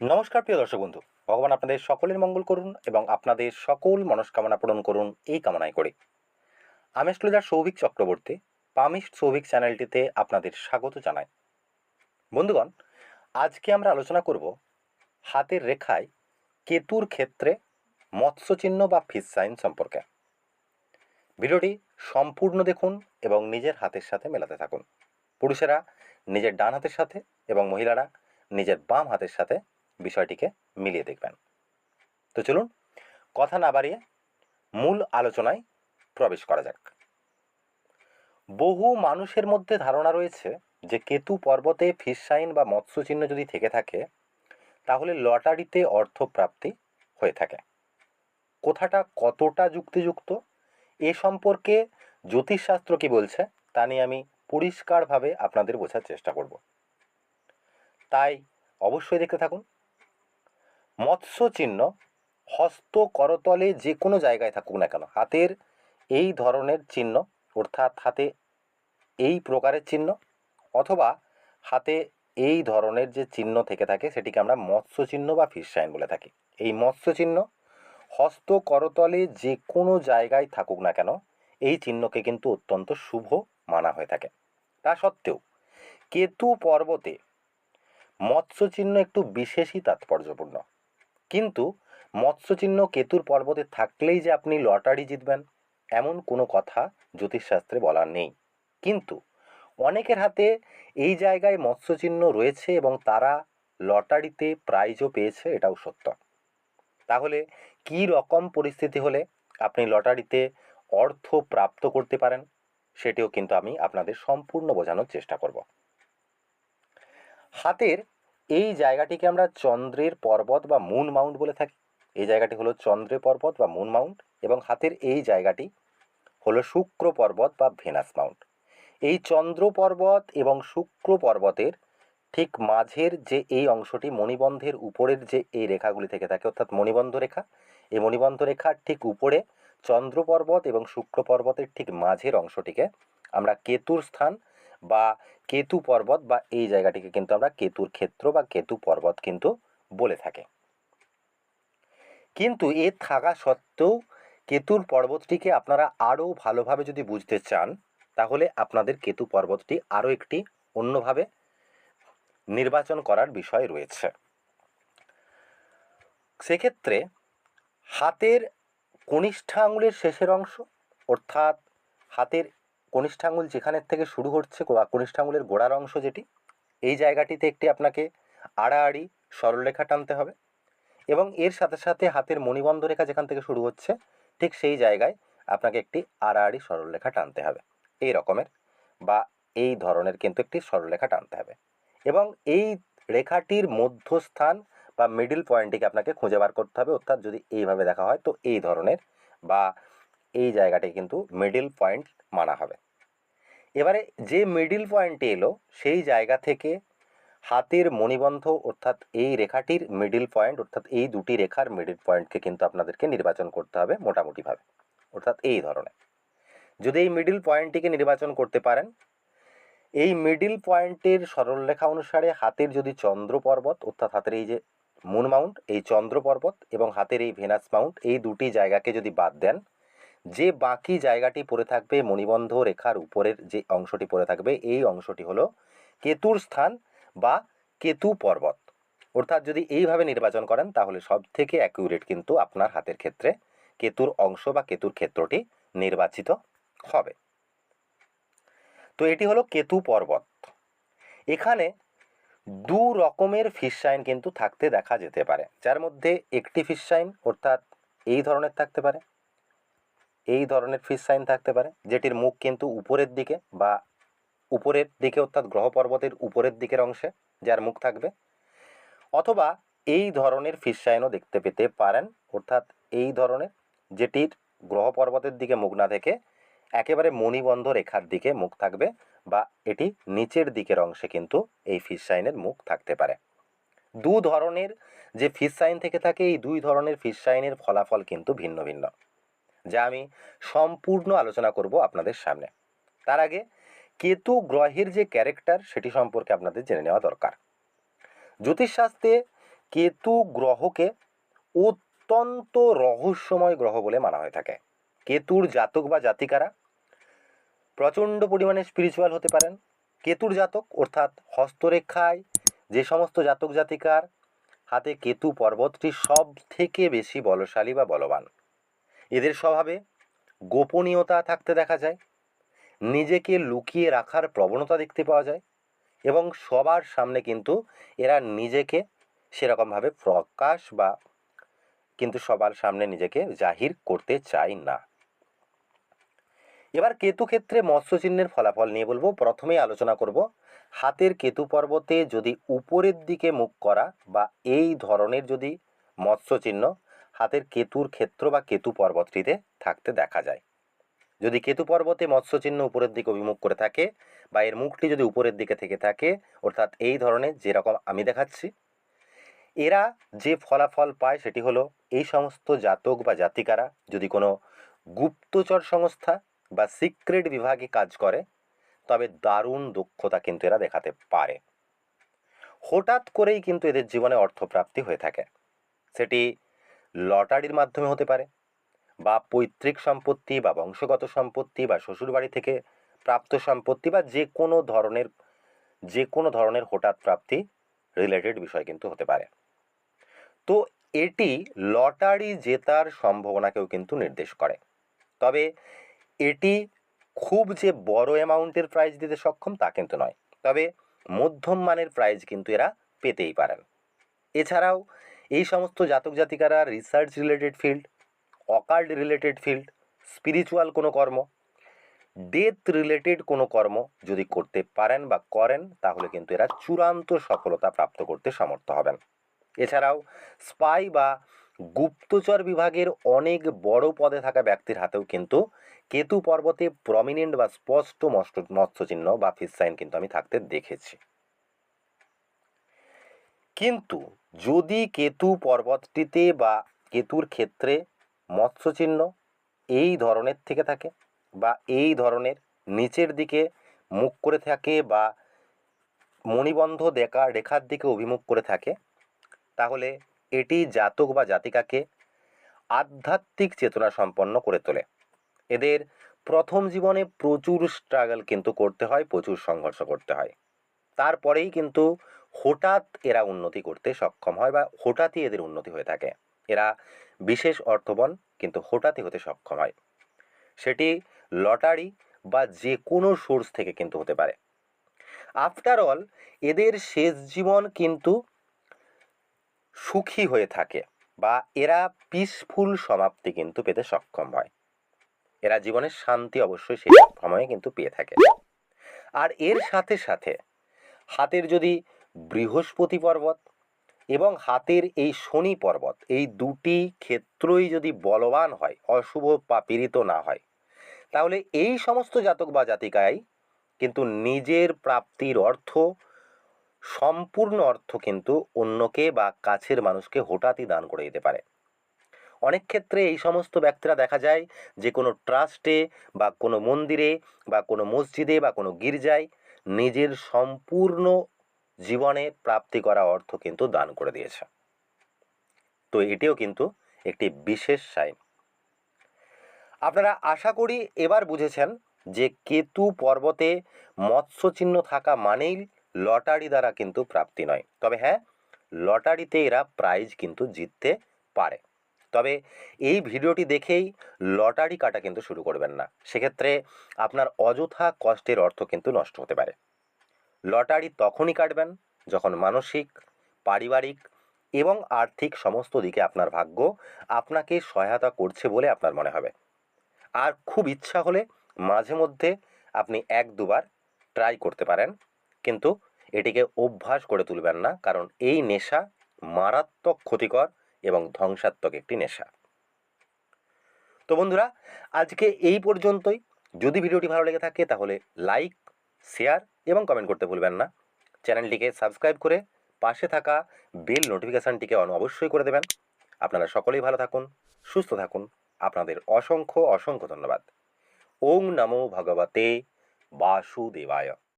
নমস্কার প্রিয় দর্শক বন্ধু, ভগবান আপনাদের সকলের মঙ্গল করুন এবং আপনাদের সকল মনস্কামনা পূরণ করুন এই কামনাই করি। আমি অ্যাস্ট্রোলজার সৌভিক চক্রবর্তী, পামিস্ট সৌভিক চ্যানেলটিতে আপনাদের স্বাগত জানাই। বন্ধুগণ, আজকে আমরা আলোচনা করব হাতের রেখায় কেতুর ক্ষেত্রে মৎস্যচিহ্ন বা ফিশ সাইন সম্পর্কে। ভিডিওটি সম্পূর্ণ দেখুন এবং নিজের হাতের সাথে মেলাতে থাকুন। পুরুষেরা নিজের ডান হাতের সাথে এবং মহিলারা নিজের বাম হাতের সাথে বিষয়টিকে মিলিয়ে দেখবেন। তো চলুন কথা না বাড়িয়ে মূল আলোচনায় প্রবেশ করা যাক। বহু মানুষের মধ্যে ধারণা রয়েছে যে কেতু পর্বতে ফিশ সাইন বা মৎস্যচিহ্ন যদি থেকে থাকে তাহলে লটারিতে অর্থপ্রাপ্তি হয়ে থাকে। কথাটা কতটা যুক্তিযুক্ত এ সম্পর্কে জ্যোতিষশাস্ত্র কি বলছে তা নিয়ে আমি পরিষ্কারভাবে আপনাদের বোঝার চেষ্টা করব, তাই অবশ্যই দেখতে থাকুন। মৎস্যচিহ্ন হস্ত করতলে যে কোনো জায়গায় থাকুক না কেন, হাতের এই ধরনের চিহ্ন অর্থাৎ হাতে এই প্রকারের চিহ্ন অথবা হাতে এই ধরনের যে চিহ্ন থেকে থাকে সেটিকে আমরা মৎস্য চিহ্ন বা ফিশ সাইন বলে থাকি। এই মৎস্য চিহ্ন হস্ত করতলে যে কোনো জায়গায় থাকুক না কেন এই চিহ্নকে কিন্তু অত্যন্ত শুভ মানা হয়ে থাকে। তা সত্ত্বেও কেতু পর্বতে মৎস্য চিহ্ন একটু বিশেষই তাৎপর্যপূর্ণ। কিন্তু মৎস্যচিহ্ন কেতুর পর্বতে থাকলেই যে আপনি লটারি জিতবেন এমন কোনো কথা জ্যোতিষশাস্ত্রে বলার নেই। কিন্তু অনেকের হাতে এই জায়গায় মৎস্যচিহ্ন রয়েছে এবং তারা লটারিতে প্রাইজও পেয়েছে, এটাও সত্য। তাহলে কি রকম পরিস্থিতি হলে আপনি লটারিতে অর্থ প্রাপ্ত করতে পারেন সেটিও কিন্তু আমি আপনাদের সম্পূর্ণ বোঝানোর চেষ্টা করব। হাতের এই জায়গাটিকে আমরা চন্দ্রের পর্বত বা মুন মাউন্ট বলে থাকি। এই জায়গাটি হলো চন্দ্রের পর্বত বা মুন মাউন্ট এবং হাতের এই জায়গাটি হলো শুক্র পর্বত বা ভেনাস মাউন্ট। এই চন্দ্র পর্বত এবং শুক্র পর্বতের ঠিক মাঝের যে এই অংশটি মণিবন্ধের উপরের যে এই রেখাগুলি থেকে থাকে অর্থাৎ মণিবন্ধ রেখা, এই মণিবন্ধ রেখার ঠিক উপরে চন্দ্র পর্বত এবং শুক্র পর্বতের ঠিক মাঝের অংশটিকে আমরা কেতুর স্থান বা কেতু পর্বত বা এই জায়গাটিকে কিন্তু আমরা কেতুর ক্ষেত্র বা কেতু পর্বত কিন্তু বলে থাকি। কিন্তু এ থাকা সত্ত্বেও কেতুর পর্বতটিকে আপনারা আরও ভালোভাবে যদি বুঝতে চান তাহলে আপনাদের কেতু পর্বতটি আরও একটি অন্যভাবে নির্বাচন করার বিষয় রয়েছে। সেক্ষেত্রে হাতের কনিষ্ঠ আঙুলের শেষের অংশ অর্থাৎ হাতের কনিষ্ঠ আঙুল যেখানের থেকে শুরু হচ্ছে বা কনিষ্ঠ আঙুলের গোড়ার অংশ যেটি, এই জায়গাটিতে একটি আপনাকে আড়াআড়ি সরলরেখা টানতে হবে এবং এর সাথে সাথে হাতের মণিবন্ধ রেখা যেখান থেকে শুরু হচ্ছে ঠিক সেই জায়গায় আপনাকে একটি আড়াআড়ি সরলরেখা টানতে হবে। এই রকমের বা এই ধরনের কিন্তু একটি সরলরেখা টানতে হবে এবং এই রেখাটির মধ্যস্থান বা মিডল পয়েন্টটিকে আপনাকে খুঁজে বার করতে হবে। অর্থাৎ যদি এইভাবে দেখা হয় তো এই ধরনের বা এই জায়গাটি কিন্তু মিডল পয়েন্ট মানা হবে। এবারে যে মিডল পয়েন্টে এলো সেই জায়গা থেকে হাতের মণিবন্ধ অর্থাৎ এই রেখাটির মিডল পয়েন্ট অর্থাৎ এই দুটি রেখার মিডল পয়েন্টকে কিন্তু আপনাদেরকে নির্বাচন করতে হবে মোটামুটিভাবে, অর্থাৎ এই ধরনের। যদি এই মিডল পয়েন্টটিকে নির্বাচন করতে পারেন, এই মিডল পয়েন্টের সরলরেখা অনুসারে হাতের যদি চন্দ্র পর্বত অর্থাৎ হাতের এই যে মুন মাউন্ট এই চন্দ্র পর্বত এবং হাতের এই ভেনাস মাউন্ট এই দুটি জায়গাকে যদি বাদ দেন, যে বাকি জায়গাটি পড়ে থাকবে মণিবন্ধ রেখার উপরের যে অংশটি পড়ে থাকবে এই অংশটি হলো কেতুর স্থান বা কেতু পর্বত। অর্থাৎ যদি এইভাবে নির্বাচন করেন তাহলে সব থেকে অ্যাকিউরেট কিন্তু আপনার হাতের ক্ষেত্রে কেতুর অংশ বা কেতুর ক্ষেত্রটি নির্বাচিত হবে। তো এটি হলো কেতু পর্বত। এখানে দু রকমের ফিশ সাইন কিন্তু থাকতে দেখা যেতে পারে, যার মধ্যে একটি ফিশ সাইন অর্থাৎ এই ধরনের থাকতে পারে, এই ধরনের ফিশ সাইন থাকতে পারে যেটির মুখ কিন্তু উপরের দিকে বা উপরের দিকে অর্থাৎ গ্রহ পর্বতের উপরের দিকের অংশে যার মুখ থাকবে, অথবা এই ধরনের ফিশ সাইনও দেখতে পেতে পারেন অর্থাৎ এই ধরনের যেটির গ্রহ পর্বতের দিকে মুখ না থেকে একেবারে মণিবন্ধ রেখার দিকে মুখ থাকবে বা এটি নিচের দিকের অংশে কিন্তু এই ফিশ সাইনের মুখ থাকতে পারে। দু ধরনের যে ফিশ সাইন থেকে থাকে এই দুই ধরনের ফিশ সাইনের ফলাফল কিন্তু ভিন্ন ভিন্ন, যা আমি সম্পূর্ণ আলোচনা করব আপনাদের সামনে। তার আগে কেতু গ্রহের যে ক্যারেক্টার সেটি সম্পর্কে আপনাদের জেনে নেওয়া দরকার। জ্যোতিষশাস্ত্রে কেতু গ্রহকে অত্যন্ত রহস্যময় গ্রহ বলে মানা হয়ে থাকে। কেতুর জাতক বা জাতিকারা প্রচণ্ড পরিমাণে স্পিরিচুয়াল হতে পারেন। কেতুর জাতক অর্থাৎ হস্তরেখায় যে সমস্ত জাতক জাতিকার হাতে কেতু পর্বতটি সব থেকে বেশি বলশালী বা বলবান, এদের স্বভাবে গোপনীয়তা থাকতে দেখা যায়, নিজেকে লুকিয়ে রাখার প্রবণতা দেখতে পাওয়া যায় এবং সবার সামনে কিন্তু এরা নিজেকে সেরকমভাবে প্রকাশ বা কিন্তু সবার সামনে নিজেকে জাহির করতে চায় না। এবার কেতু ক্ষেত্রে মৎস্য চিহ্নের ফলাফল নিয়ে বলবো। প্রথমেই আলোচনা করব হাতের কেতু পর্বতে যদি উপরের দিকে মুখ করা বা এই ধরনের যদি মৎস্য চিহ্ন হাতের কেতুর ক্ষেত্র বা কেতু পর্বতটিতে থাকতে দেখা যায়। যদি কেতু পর্বতে মৎস্য চিহ্ন উপরের দিকে অভিমুখ করে থাকে বা এর মুখটি যদি উপরের দিকে থেকে থাকে, অর্থাৎ এই ধরনের যেরকম আমি দেখাচ্ছি, এরা যে ফলাফল পায় সেটি হলো এই সমস্ত জাতক বা জাতিকারা যদি কোনো গুপ্তচর সংস্থা বা সিক্রেট বিভাগে কাজ করে তবে দারুণ দক্ষতা কিন্তু এরা দেখাতে পারে। হঠাৎ করেই কিন্তু এদের জীবনে অর্থপ্রাপ্তি হয়ে থাকে, সেটি লটারির মাধ্যমে হতে পারে বা পৈতৃক সম্পত্তি বা বংশগত সম্পত্তি বা শ্বশুরবাড়ি থেকে প্রাপ্ত সম্পত্তি বা যে কোনো ধরনের হঠাৎ প্রাপ্তি রিলেটেড বিষয় কিন্তু হতে পারে। তো এটি লটারি জেতার সম্ভাবনাকেও কিন্তু নির্দেশ করে। তবে এটি খুব যে বড় অ্যামাউন্টের প্রাইজ দিতে সক্ষম তা কিন্তু নয়, তবে মধ্যম মানের প্রাইজ কিন্তু এরা পেতেই পারেন। এছাড়াও এই সমস্ত জাতক জাতিকারা research related field, occult related field, spiritual কোনো কর্ম, ডেথ রিলেটেড কোনো কর্ম যদি করতে পারেন বা করেন তাহলে কিন্তু এরা চূড়ান্ত সফলতা প্রাপ্ত করতে সমর্থ হবেন। এছাড়াও স্পাই বা গুপ্তচর বিভাগের অনেক বড় পদে থাকা ব্যক্তির হাতেও কিন্তু কেতু পর্বতে প্রমিনেন্ট বা স্পষ্ট মৎস্য চিহ্ন বা ফিশ সাইন কিন্তু আমি থাকতে দেখেছি। কিন্তু যদি কেতু পর্বতটিতে বা কেতুর ক্ষেত্রে মৎস্য চিহ্ন এই ধরনের থেকে থাকে বা এই ধরনের নিচের দিকে মুখ করে থাকে বা মণিবন্ধ রেখার দিকে অভিমুখ করে থাকে, তাহলে এটি জাতক বা জাতিকাকে আধ্যাত্মিক চেতনা সম্পন্ন করে তোলে। এদের প্রথম জীবনে প্রচুর স্ট্রাগল কিন্তু করতে হয়, প্রচুর সংঘর্ষ করতে হয়, তারপরেই কিন্তু হঠাৎ এরা উন্নতি করতে সক্ষম হয় বা হঠাৎই এদের উন্নতি হয়ে থাকে। এরা বিশেষ অর্থবান কিন্তু হঠাৎই হতে সক্ষম হয়, সেটি লটারি বা যে কোনো সোর্স থেকে কিন্তু হতে পারে। আফটার অল এদের শেষ জীবন কিন্তু সুখী হয়ে থাকে বা এরা পিসফুল সমাপ্তি কিন্তু পেতে সক্ষম হয়। এরা জীবনের শান্তি অবশ্যই সেই সময়ে কিন্তু পেয়ে থাকে। আর এর সাথে সাথে হাতের যদি বৃহস্পতি পর্বত এবং হাতের এই শনি পর্বত, এই দুটি ক্ষেত্রই যদি বলবান হয়, অশুভ বা পীড়িত না হয়, তাহলে এই সমস্ত জাতক বা জাতিকায় কিন্তু নিজের প্রাপ্তির অর্থ, সম্পূর্ণ অর্থ কিন্তু অন্যকে বা কাছের মানুষকে হঠাৎই দান করে দিতে পারে। অনেক ক্ষেত্রে এই সমস্ত ব্যক্তিরা দেখা যায় যে কোনো ট্রাস্টে বা কোনো মন্দিরে বা কোনো মসজিদে বা কোনো গির্জায় নিজের সম্পূর্ণ জীবনে প্রাপ্তি করা অর্থ কিন্তু দান করে দিয়েছে। তো এটিও কিন্তু একটি বিশেষ সাইন। আপনারা আশা করি এবার বুঝেছেন যে কেতু পর্বতে মৎস্য চিহ্ন থাকা মানেই লটারি দ্বারা কিন্তু প্রাপ্তি নয়। তবে হ্যাঁ, লটারিতে এরা প্রাইজ কিন্তু জিততে পারে। তবে এই ভিডিওটি দেখেই লটারি কাটা কিন্তু শুরু করবেন না, সেক্ষেত্রে আপনার অযথা কষ্টের অর্থ কিন্তু নষ্ট হতে পারে। লটারি তখনই কাটবেন যখন মানসিক, পারিবারিক এবং আর্থিক সমস্ত দিকে আপনার ভাগ্য আপনাকে সহায়তা করছে বলে আপনার মনে হবে। আর খুব ইচ্ছা হলে মাঝে মধ্যে আপনি 1-2 বার ট্রাই করতে পারেন, কিন্তু এটিকে অভ্যাস করে তুলবেন না, কারণ এই নেশা মারাত্মক ক্ষতিকর এবং ধ্বংসাত্মক একটি নেশা। তো বন্ধুরা, আজকে এই পর্যন্তই। যদি ভিডিওটি ভালো লেগে থাকে তাহলে লাইক, শেয়ার এবং কমেন্ট করতে ভুলবেন না। চ্যানেলটিকে সাবস্ক্রাইব করে পাশে থাকা বেল নোটিফিকেশানটিকে অন অবশ্যই করে দেবেন। আপনারা সকলেই ভালো থাকুন, সুস্থ থাকুন। আপনাদের অসংখ্য অসংখ্য ধন্যবাদ। ওং নমো ভগবতে বাসুদেবায়।